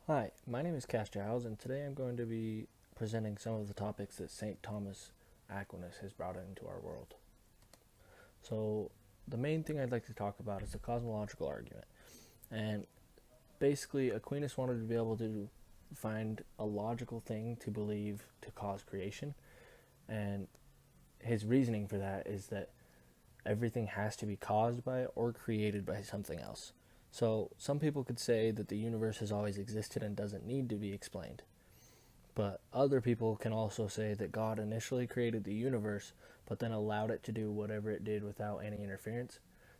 Hi, my name is Giles, and today I'm going to be presenting some of the topics that St. Thomas Aquinas has brought into our world. So, the main thing I'd like to talk about is the cosmological argument. And basically, Aquinas wanted to be able to find a logical thing to believe to cause creation. And his reasoning for that is that everything has to be caused by or created by something else. So some people could say that the universe has always existed and doesn't need to be explained. But other people can also say that God initially created the universe, but then allowed it to do whatever it did without any interference.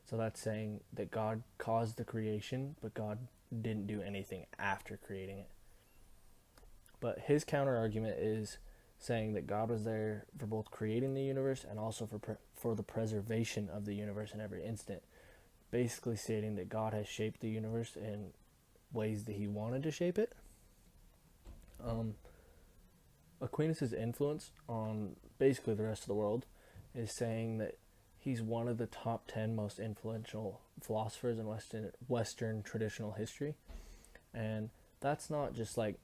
So that's saying that God caused the creation, but God didn't do anything after creating it. But his counter argument is saying that God was there for both creating the universe and also for the preservation of the universe in every instant, basically stating that God has shaped the universe in ways that he wanted to shape it. Aquinas' influence on basically the rest of the world is saying that he's one of the top 10 most influential philosophers in Western traditional history. And that's not just like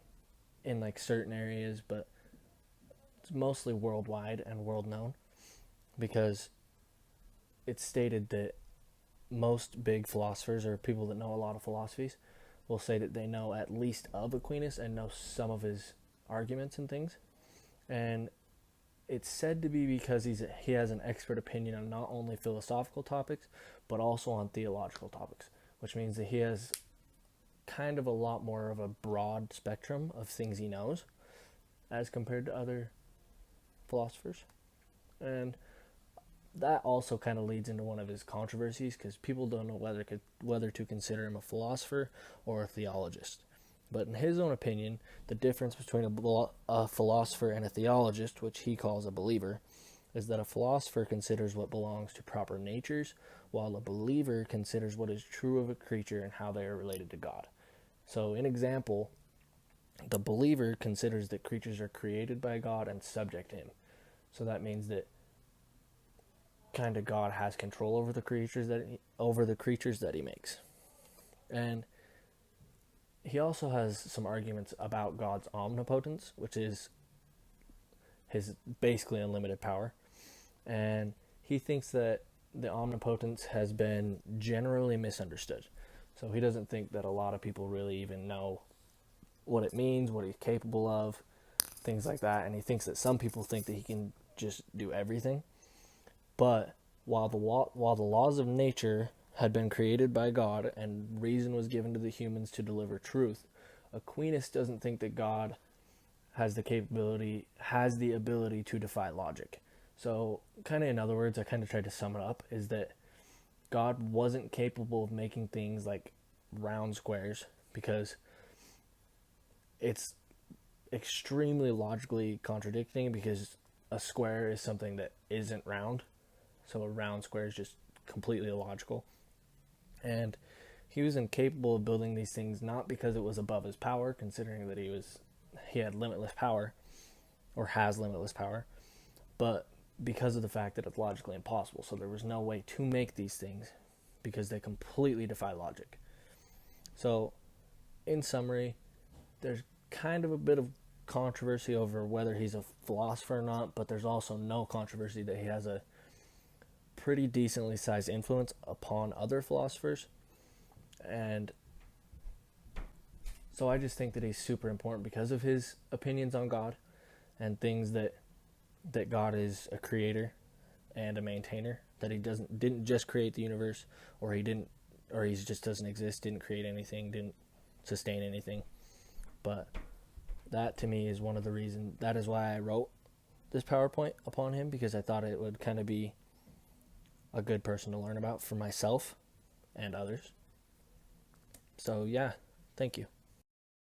in like certain areas, but it's mostly worldwide and world known, because it's stated that most big philosophers or people that know a lot of philosophies will say that they know at least of Aquinas and know some of his arguments and things. And it's said to be because he has an expert opinion on not only philosophical topics, but also on theological topics, which means that he has kind of a lot more of a broad spectrum of things he knows as compared to other philosophers. And that also kind of leads into one of his controversies, because people don't know whether to consider him a philosopher or a theologist. But in his own opinion, the difference between a philosopher and a theologist, which he calls a believer, is that a philosopher considers what belongs to proper natures, while a believer considers what is true of a creature and how they are related to God. So, in example, the believer considers that creatures are created by God and subject to him. So that means that kind of God has control over the creatures that he makes. And he also has some arguments about God's omnipotence, which is his basically unlimited power. And he thinks that the omnipotence has been generally misunderstood. So he doesn't think that a lot of people really even know what it means, what he's capable of, things like that. And he thinks that some people think that he can just do everything. But while the laws of nature had been created by God and reason was given to the humans to deliver truth, Aquinas doesn't think that God has the ability to defy logic. So, kind of in other words, I kind of tried to sum it up, is that God wasn't capable of making things like round squares, because it's extremely logically contradicting, because a square is something that isn't round. So a round square is just completely illogical. And he was incapable of building these things, not because it was above his power, considering that he had limitless power, or has limitless power, but because of the fact that it's logically impossible. So there was no way to make these things because they completely defy logic. So, in summary, there's kind of a bit of controversy over whether he's a philosopher or not, but there's also no controversy that he has a pretty decently sized influence upon other philosophers. And so I just think that he's super important because of his opinions on God and things that God is a creator and a maintainer, that he didn't just create the universe, or he just doesn't exist, didn't create anything, didn't sustain anything. But that to me is one of the reasons, that is why I wrote this PowerPoint upon him, because I thought it would kind of be a good person to learn about for myself and others. So yeah, thank you.